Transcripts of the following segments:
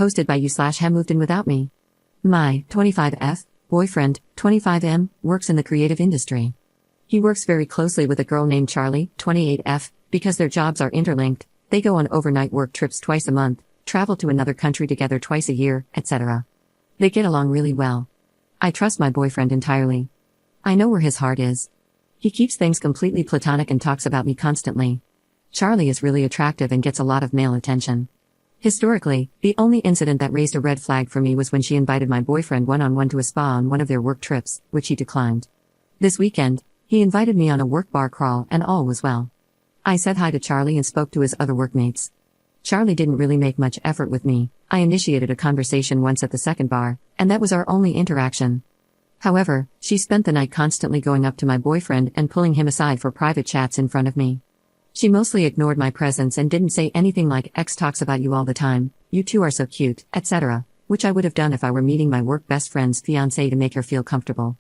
posted by you/him moved in without me. My 25F boyfriend, 25M, works in the creative industry. He works very closely with a girl named Charlie, 28F, because their jobs are interlinked. They go on overnight work trips twice a month, travel to another country together twice a year, etc. They get along really well. I trust my boyfriend entirely. I know where his heart is. He keeps things completely platonic and talks about me constantly. Charlie is really attractive and gets a lot of male attention. Historically, the only incident that raised a red flag for me was when she invited my boyfriend one-on-one to a spa on one of their work trips, which he declined. This weekend, he invited me on a work bar crawl and all was well. I said hi to Charlie and spoke to his other workmates. Charlie didn't really make much effort with me. I initiated a conversation once at the second bar, and that was our only interaction. However, she spent the night constantly going up to my boyfriend and pulling him aside for private chats in front of me. She mostly ignored my presence and didn't say anything like "X talks about you all the time, you two are so cute," etc., which I would have done if I were meeting my work best friend's fiancé to make her feel comfortable.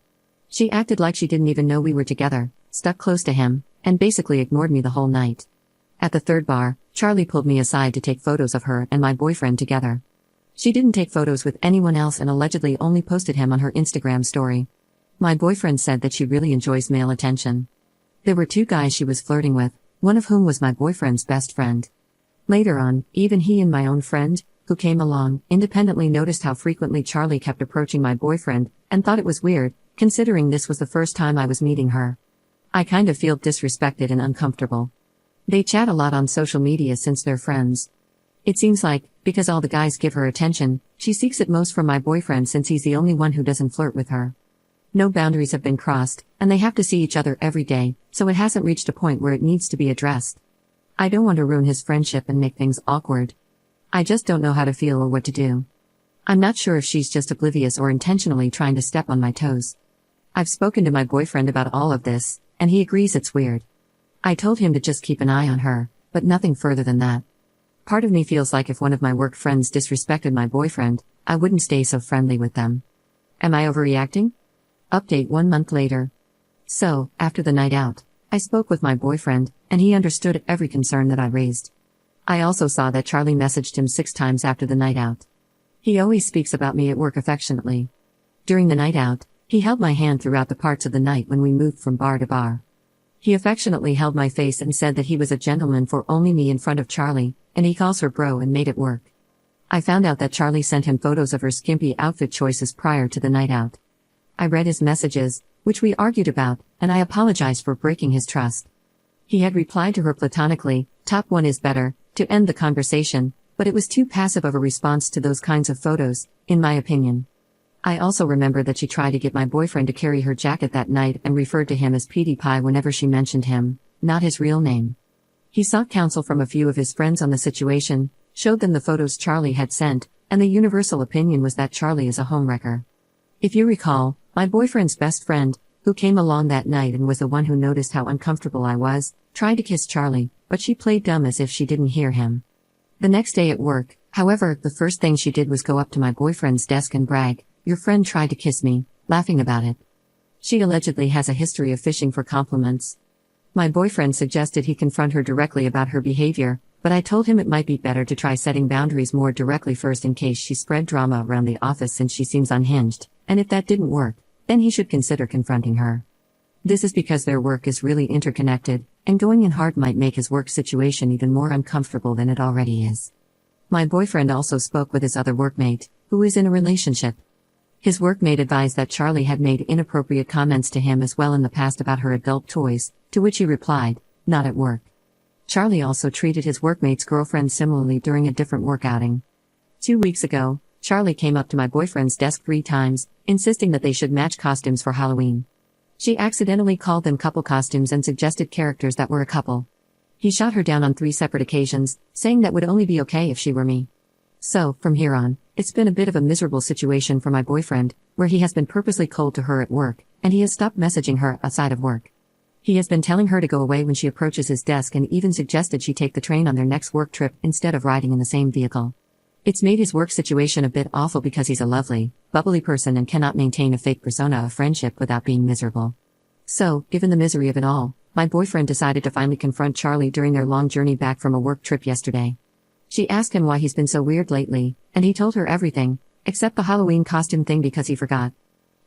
She acted like she didn't even know we were together, stuck close to him, and basically ignored me the whole night. At the third bar, Charlie pulled me aside to take photos of her and my boyfriend together. She didn't take photos with anyone else and allegedly only posted him on her Instagram story. My boyfriend said that she really enjoys male attention. There were two guys she was flirting with, one of whom was my boyfriend's best friend. Later on, even he and my own friend, who came along, independently noticed how frequently Charlie kept approaching my boyfriend, and thought it was weird, considering this was the first time I was meeting her. I kind of feel disrespected and uncomfortable. They chat a lot on social media since they're friends. It seems like, because all the guys give her attention, she seeks it most from my boyfriend since he's the only one who doesn't flirt with her. No boundaries have been crossed, and they have to see each other every day, so it hasn't reached a point where it needs to be addressed. I don't want to ruin his friendship and make things awkward. I just don't know how to feel or what to do. I'm not sure if she's just oblivious or intentionally trying to step on my toes. I've spoken to my boyfriend about all of this, and he agrees it's weird. I told him to just keep an eye on her, but nothing further than that. Part of me feels like if one of my work friends disrespected my boyfriend, I wouldn't stay so friendly with them. Am I overreacting? Update 1 month later. So, after the night out, I spoke with my boyfriend, and he understood every concern that I raised. I also saw that Charlie messaged him 6 times after the night out. He always speaks about me at work affectionately. During the night out, he held my hand throughout the parts of the night when we moved from bar to bar. He affectionately held my face and said that he was a gentleman for only me in front of Charlie, and he calls her bro and made it work. I found out that Charlie sent him photos of her skimpy outfit choices prior to the night out. I read his messages, which we argued about, and I apologized for breaking his trust. He had replied to her platonically, "Top one is better," to end the conversation, but it was too passive of a response to those kinds of photos, in my opinion. I also remember that she tried to get my boyfriend to carry her jacket that night and referred to him as Petey Pie whenever she mentioned him, not his real name. He sought counsel from a few of his friends on the situation, showed them the photos Charlie had sent, and the universal opinion was that Charlie is a homewrecker. If you recall, my boyfriend's best friend, who came along that night and was the one who noticed how uncomfortable I was, tried to kiss Charlie, but she played dumb as if she didn't hear him. The next day at work, however, the first thing she did was go up to my boyfriend's desk and brag, "Your friend tried to kiss me," laughing about it. She allegedly has a history of fishing for compliments. My boyfriend suggested he confront her directly about her behavior, but I told him it might be better to try setting boundaries more directly first in case she spread drama around the office since she seems unhinged, and if that didn't work, then he should consider confronting her. This is because their work is really interconnected, and going in hard might make his work situation even more uncomfortable than it already is. My boyfriend also spoke with his other workmate, who is in a relationship. His workmate advised that Charlie had made inappropriate comments to him as well in the past about her adult toys, to which he replied, "Not at work." Charlie also treated his workmate's girlfriend similarly during a different work outing. 2 weeks ago, Charlie came up to my boyfriend's desk 3 times, insisting that they should match costumes for Halloween. She accidentally called them couple costumes and suggested characters that were a couple. He shot her down on 3 separate occasions, saying that would only be okay if she were me. So, from here on, it's been a bit of a miserable situation for my boyfriend, where he has been purposely cold to her at work, and he has stopped messaging her outside of work. He has been telling her to go away when she approaches his desk and even suggested she take the train on their next work trip instead of riding in the same vehicle. It's made his work situation a bit awful because he's a lovely, bubbly person and cannot maintain a fake persona of friendship without being miserable. So, given the misery of it all, my boyfriend decided to finally confront Charlie during their long journey back from a work trip yesterday. She asked him why he's been so weird lately, and he told her everything, except the Halloween costume thing because he forgot.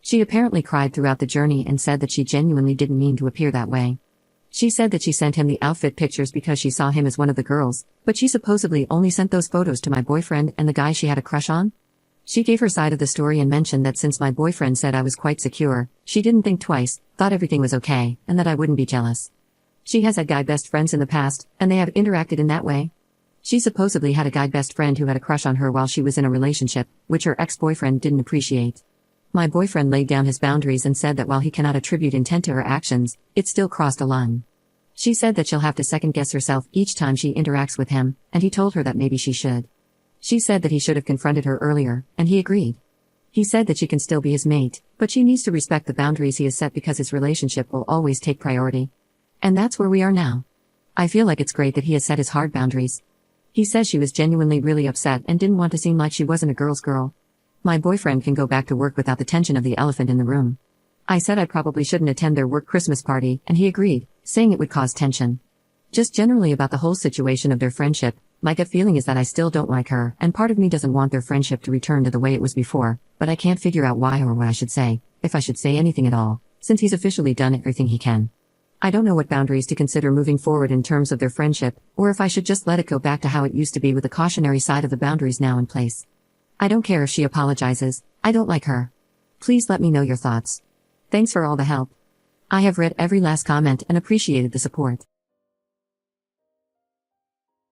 She apparently cried throughout the journey and said that she genuinely didn't mean to appear that way. She said that she sent him the outfit pictures because she saw him as one of the girls, but she supposedly only sent those photos to my boyfriend and the guy she had a crush on. She gave her side of the story and mentioned that since my boyfriend said I was quite secure, she didn't think twice, thought everything was okay, and that I wouldn't be jealous. She has had guy best friends in the past, and they have interacted in that way. She supposedly had a guy best friend who had a crush on her while she was in a relationship, which her ex-boyfriend didn't appreciate. My boyfriend laid down his boundaries and said that while he cannot attribute intent to her actions, it still crossed a line. She said that she'll have to second-guess herself each time she interacts with him, and he told her that maybe she should. She said that he should have confronted her earlier, and he agreed. He said that she can still be his mate, but she needs to respect the boundaries he has set because his relationship will always take priority. And that's where we are now. I feel like it's great that he has set his hard boundaries. He says she was genuinely really upset and didn't want to seem like she wasn't a girl's girl. My boyfriend can go back to work without the tension of the elephant in the room. I said I probably shouldn't attend their work Christmas party, and he agreed, saying it would cause tension. Just generally about the whole situation of their friendship, my gut feeling is that I still don't like her, and part of me doesn't want their friendship to return to the way it was before, but I can't figure out why or what I should say, if I should say anything at all, since he's officially done everything he can. I don't know what boundaries to consider moving forward in terms of their friendship, or if I should just let it go back to how it used to be with the cautionary side of the boundaries now in place. I don't care if she apologizes, I don't like her. Please let me know your thoughts. Thanks for all the help. I have read every last comment and appreciated the support.